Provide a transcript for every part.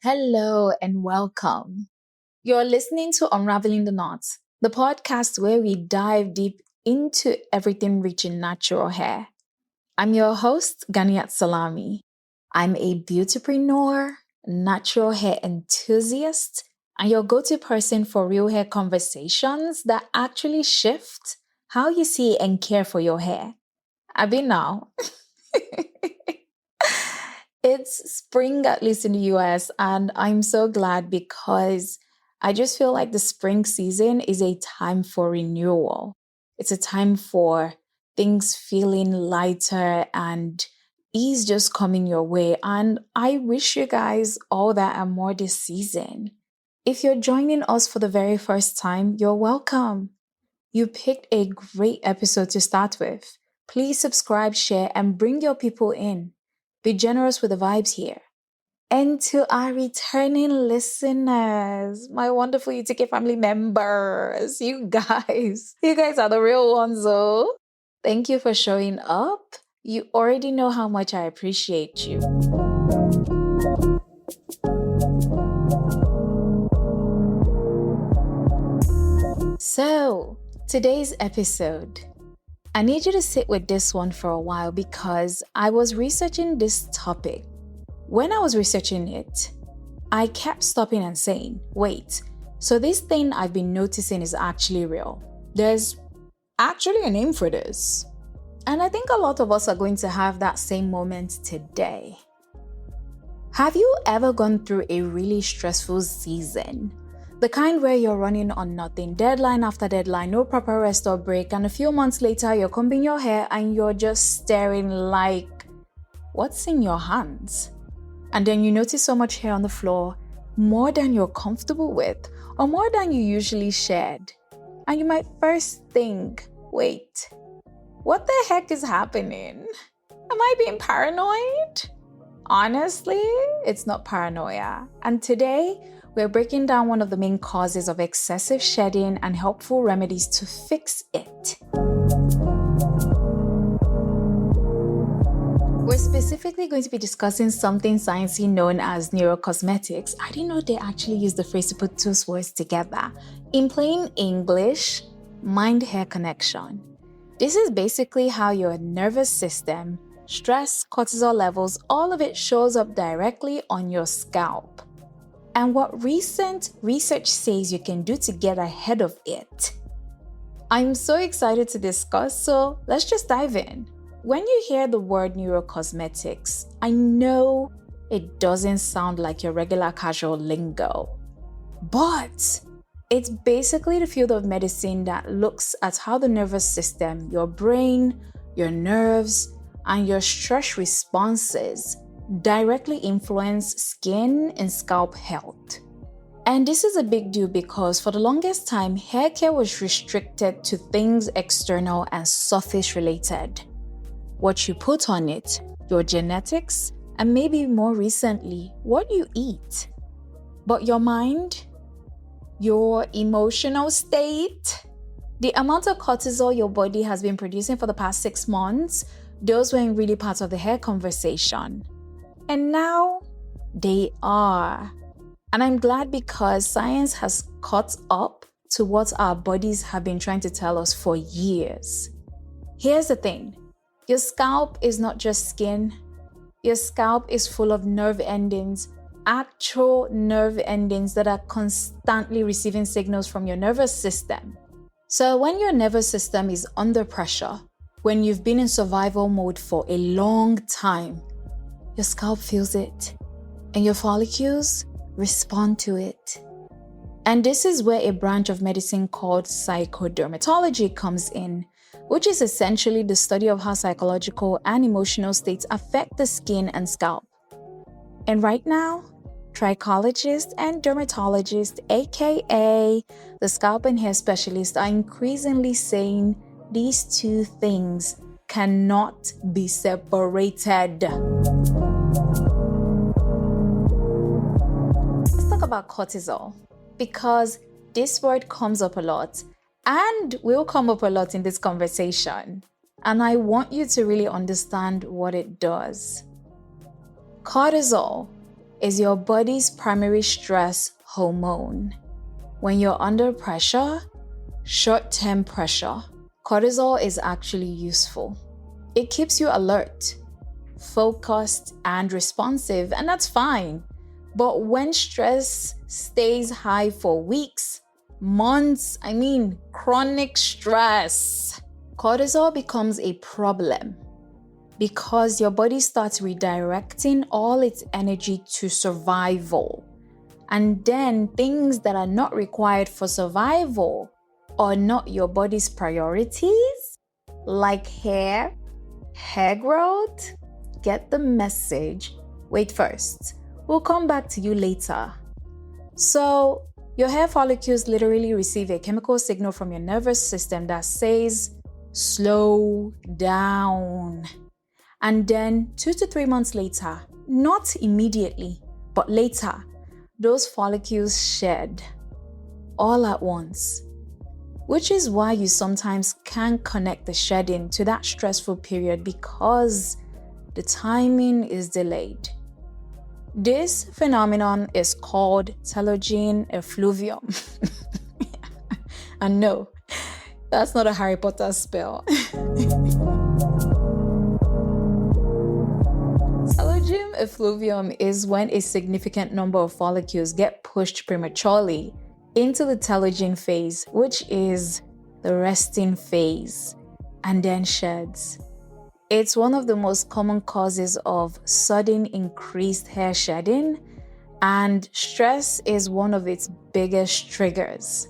Hello and welcome. You're listening to Unraveling the Knots, the podcast where we dive deep into everything reaching natural hair. I'm your host, Ganiat Salami. I'm a beautypreneur, natural hair enthusiast, and your go-to person for real hair conversations that actually shift how you see and care for your hair. I mean now. It's spring, at least in the US, and I'm so glad because I just feel like the spring season is a time for renewal. It's a time for things feeling lighter and ease just coming your way. And I wish you guys all that and more this season. If you're joining us for the very first time, you're welcome. You picked a great episode to start with. Please subscribe, share, and bring your people in. Be generous with the vibes here. And to our returning listeners, my wonderful UTK family members, you guys are the real ones, though. Thank you for showing up. You already know how much I appreciate you. So, today's episode. I need you to sit with this one for a while because I was researching this topic. When I was researching it, I kept stopping and saying, wait, so this thing I've been noticing is actually real. There's actually a name for this. And I think a lot of us are going to have that same moment today. Have you ever gone through a really stressful season? The kind where you're running on nothing, deadline after deadline, no proper rest or break, and a few months later you're combing your hair and you're just staring like, what's in your hands? And then you notice so much hair on the floor, more than you're comfortable with, or more than you usually shed. And you might first think, wait, what the heck is happening? Am I being paranoid? Honestly, it's not paranoia. And today, we're breaking down one of the main causes of excessive shedding and helpful remedies to fix it. We're specifically going to be discussing something sciencey known as neurocosmetics. I didn't know they actually use the phrase to put two words together. In plain English, mind-hair connection. This is basically how your nervous system, stress, cortisol levels, all of it shows up directly on your scalp. And what recent research says you can do to get ahead of it. I'm so excited to discuss, so let's just dive in. When you hear the word neurocosmetics, I know it doesn't sound like your regular casual lingo, but it's basically the field of medicine that looks at how the nervous system, your brain, your nerves, and your stress responses directly influence skin and scalp health. And this is a big deal because for the longest time, hair care was restricted to things external and surface related. What you put on it, your genetics, and maybe more recently, what you eat. But your mind, your emotional state, the amount of cortisol your body has been producing for the past 6 months, those weren't really part of the hair conversation. And now they are. And I'm glad because science has caught up to what our bodies have been trying to tell us for years. Here's the thing. Your scalp is not just skin. Your scalp is full of nerve endings, actual nerve endings that are constantly receiving signals from your nervous system. So when your nervous system is under pressure, when you've been in survival mode for a long time, your scalp feels it, and your follicles respond to it. And this is where a branch of medicine called psychodermatology comes in, which is essentially the study of how psychological and emotional states affect the skin and scalp. And right now, trichologists and dermatologists, aka the scalp and hair specialists, are increasingly saying these two things cannot be separated. Let's talk about cortisol because this word comes up a lot and will come up a lot in this conversation. And I want you to really understand what it does. Cortisol is your body's primary stress hormone. When you're under pressure, short-term pressure, cortisol is actually useful. It keeps you alert, focused, and responsive, and that's fine. But when stress stays high for weeks, months, chronic stress, cortisol becomes a problem because your body starts redirecting all its energy to survival. And then things that are not required for survival are not your body's priorities, like hair growth. Get the message. Wait first. We'll come back to you later. So, your hair follicles literally receive a chemical signal from your nervous system that says, slow down. And then 2 to 3 months later, not immediately, but later, those follicles shed all at once, which is why you sometimes can't connect the shedding to that stressful period because the timing is delayed. This phenomenon is called telogen effluvium. And no, that's not a Harry Potter spell. Telogen effluvium is when a significant number of follicles get pushed prematurely into the telogen phase, which is the resting phase, and then sheds. It's one of the most common causes of sudden increased hair shedding, and stress is one of its biggest triggers.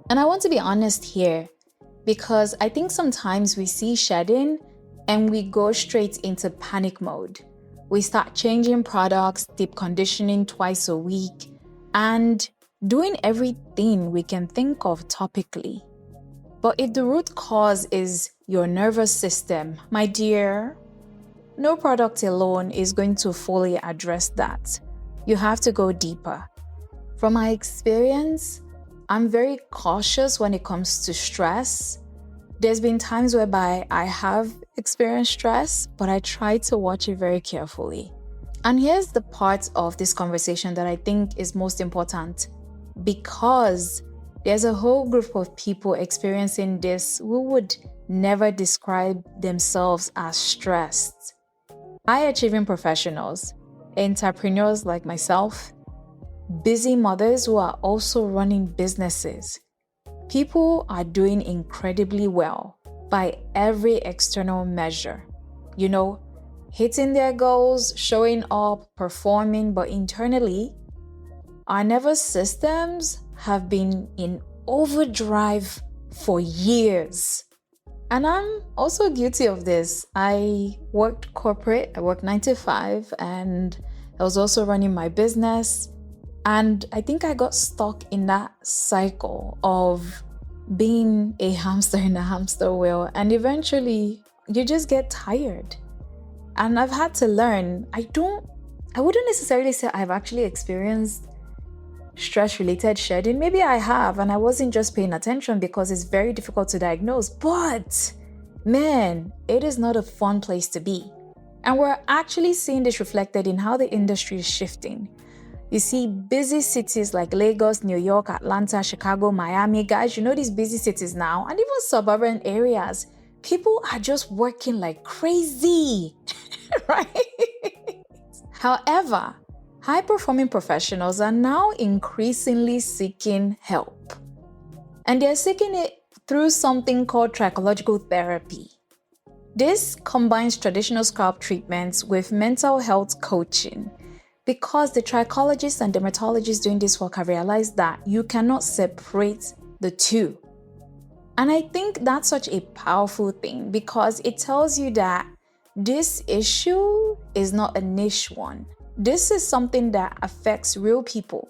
And I want to be honest here, because I think sometimes we see shedding and we go straight into panic mode. We start changing products, deep conditioning twice a week, and doing everything we can think of topically. But if the root cause is your nervous system, my dear, no product alone is going to fully address that. You have to go deeper. From my experience, I'm very cautious when it comes to stress. There's been times whereby I have experienced stress, but I try to watch it very carefully. And here's the part of this conversation that I think is most important, because there's a whole group of people experiencing this who would never describe themselves as stressed. High-achieving professionals, entrepreneurs like myself, busy mothers who are also running businesses. People are doing incredibly well by every external measure. Hitting their goals, showing up, performing, but internally, our nervous systems have been in overdrive for years. And I'm also guilty of this. I worked corporate, I worked 9 to 5, and I was also running my business. And I think I got stuck in that cycle of being a hamster in a hamster wheel. And eventually, you just get tired. And I've had to learn, I wouldn't necessarily say I've actually experienced stress-related shedding. Maybe I have, and I wasn't just paying attention because it's very difficult to diagnose. But man, it is not a fun place to be. And we're actually seeing this reflected in how the industry is shifting. You see busy cities like Lagos, New York, Atlanta, Chicago, Miami. Guys, these busy cities now, and even suburban areas, people are just working like crazy, right? However, high-performing professionals are now increasingly seeking help. And they're seeking it through something called trichological therapy. This combines traditional scalp treatments with mental health coaching, because the trichologists and dermatologists doing this work have realized that you cannot separate the two. And I think that's such a powerful thing, because it tells you that this issue is not a niche one. This is something that affects real people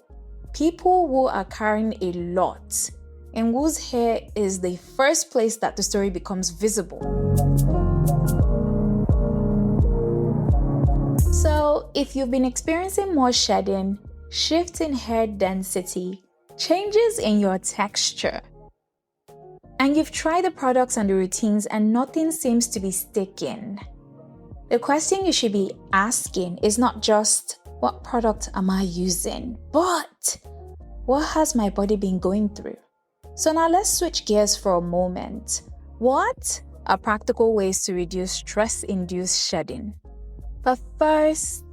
who are carrying a lot, and whose hair is the first place that the story becomes visible. So, if you've been experiencing more shedding, shift in hair density, changes in your texture, and you've tried the products and the routines and nothing seems to be sticking, the question you should be asking is not just, what product am I using, but what has my body been going through? So now let's switch gears for a moment. What are practical ways to reduce stress-induced shedding? But first,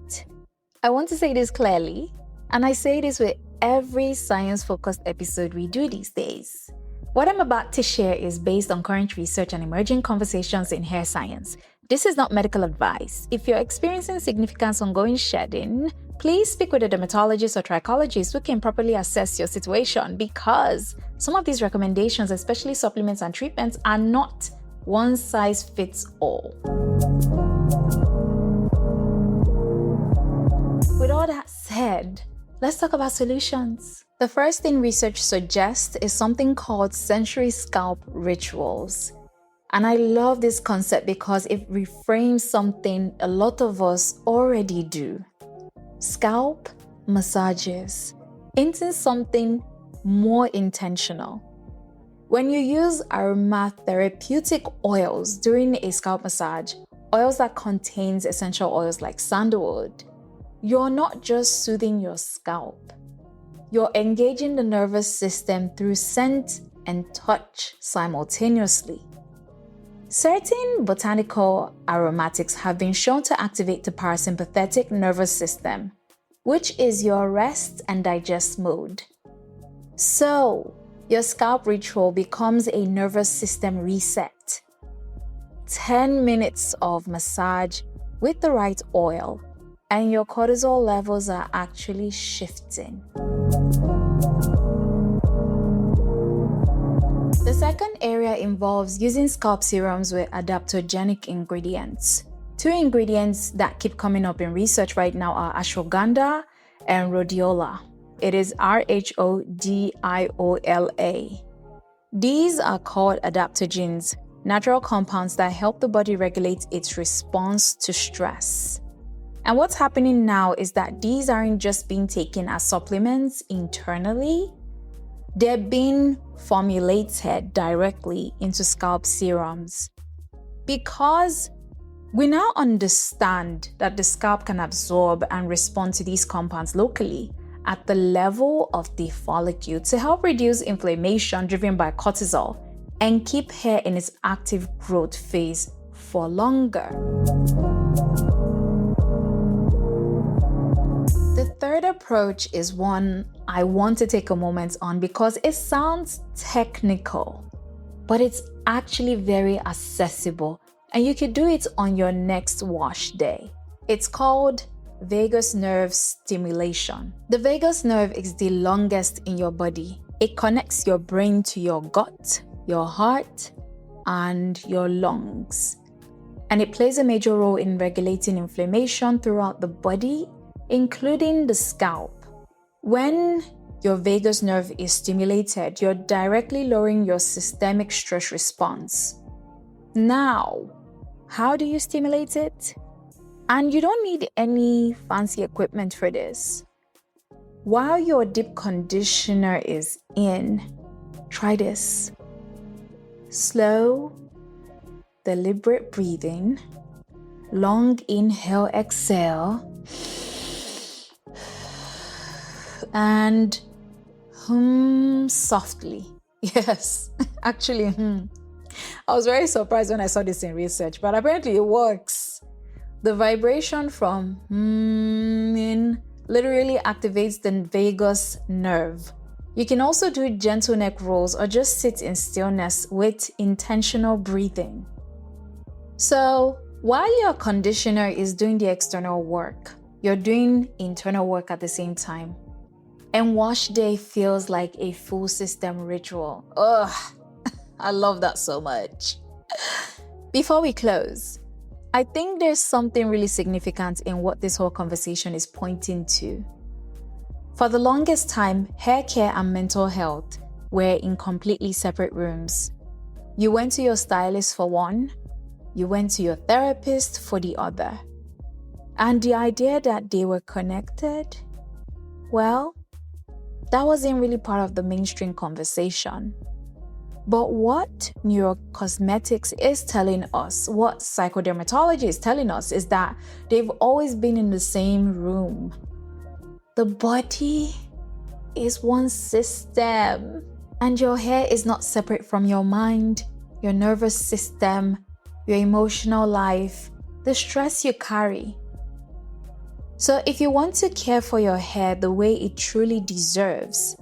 I want to say this clearly, and I say this with every science-focused episode we do these days. What I'm about to share is based on current research and emerging conversations in hair science. This is not medical advice. If you're experiencing significant ongoing shedding, please speak with a dermatologist or trichologist who can properly assess your situation, because some of these recommendations, especially supplements and treatments, are not one size fits all. With all that said, let's talk about solutions. The first thing research suggests is something called sensory scalp rituals. And I love this concept because it reframes something a lot of us already do. Scalp massages into something more intentional. When you use aromatherapeutic oils during a scalp massage, oils that contains essential oils like sandalwood, you're not just soothing your scalp. You're engaging the nervous system through scent and touch simultaneously. Certain botanical aromatics have been shown to activate the parasympathetic nervous system, which is your rest and digest mode. So, your scalp ritual becomes a nervous system reset. 10 minutes of massage with the right oil, and your cortisol levels are actually shifting. The second area involves using scalp serums with adaptogenic ingredients. Two ingredients that keep coming up in research right now are ashwagandha and rhodiola. It is RHODIOLA. These are called adaptogens, natural compounds that help the body regulate its response to stress. And what's happening now is that these aren't just being taken as supplements internally, they're being formulated directly into scalp serums. Because we now understand that the scalp can absorb and respond to these compounds locally at the level of the follicle to help reduce inflammation driven by cortisol and keep hair in its active growth phase for longer. The third approach is one I want to take a moment on because it sounds technical, but it's actually very accessible, and you could do it on your next wash day. It's called vagus nerve stimulation. The vagus nerve is the longest in your body. It connects your brain to your gut, your heart, and your lungs. And it plays a major role in regulating inflammation throughout the body, including the scalp. When your vagus nerve is stimulated, you're directly lowering your systemic stress response. Now, how do you stimulate it? And you don't need any fancy equipment for this. While your deep conditioner is in, try this. Slow, deliberate breathing, long inhale, exhale, and hum softly. Yes, actually, I was very surprised when I saw this in research, but apparently it works. The vibration from in literally activates the vagus nerve. You can also do gentle neck rolls or just sit in stillness with intentional breathing. So, while your conditioner is doing the external work, you're doing internal work at the same time. And wash day feels like a full system ritual. Ugh, I love that so much. Before we close, I think there's something really significant in what this whole conversation is pointing to. For the longest time, hair care and mental health were in completely separate rooms. You went to your stylist for one, you went to your therapist for the other. And the idea that they were connected, well, that wasn't really part of the mainstream conversation. But what neurocosmetics is telling us, what psychodermatology is telling us, is that they've always been in the same room. The body is one system, and your hair is not separate from your mind, your nervous system, your emotional life, the stress you carry. So if you want to care for your hair the way it truly deserves,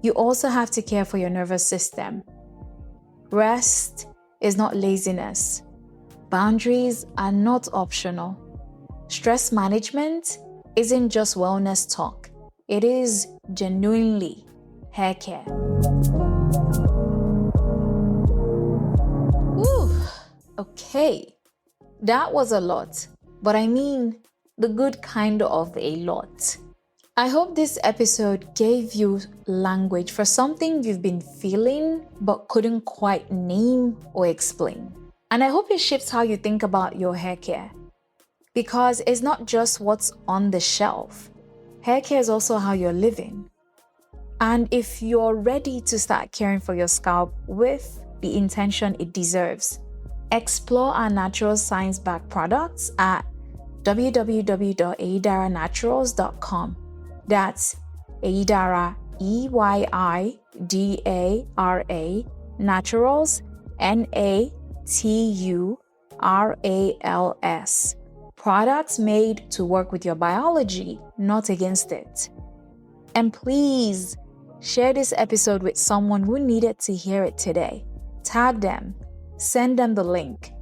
you also have to care for your nervous system. Rest is not laziness. Boundaries are not optional. Stress management isn't just wellness talk. It is genuinely hair care. Whew. Okay, that was a lot, but I mean the good kind of a lot. I hope this episode gave you language for something you've been feeling but couldn't quite name or explain. And I hope it shifts how you think about your hair care. Because it's not just what's on the shelf. Hair care is also how you're living. And if you're ready to start caring for your scalp with the intention it deserves, explore our natural science-backed products at www.eyidaranaturals.com. That's Eyidara, EYIDARA, Naturals, NATURALS. Products made to work with your biology, not against it. And please share this episode with someone who needed to hear it today. Tag them, send them the link.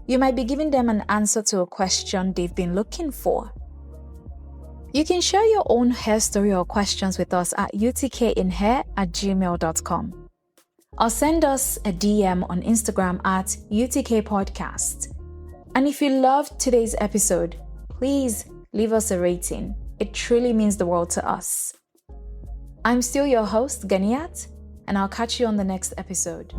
You might be giving them an answer to a question they've been looking for. You can share your own hair story or questions with us at utkinhair@gmail.com or send us a DM on Instagram at utkpodcast. And if you loved today's episode, please leave us a rating. It truly means the world to us. I'm still your host, Ganiat, and I'll catch you on the next episode.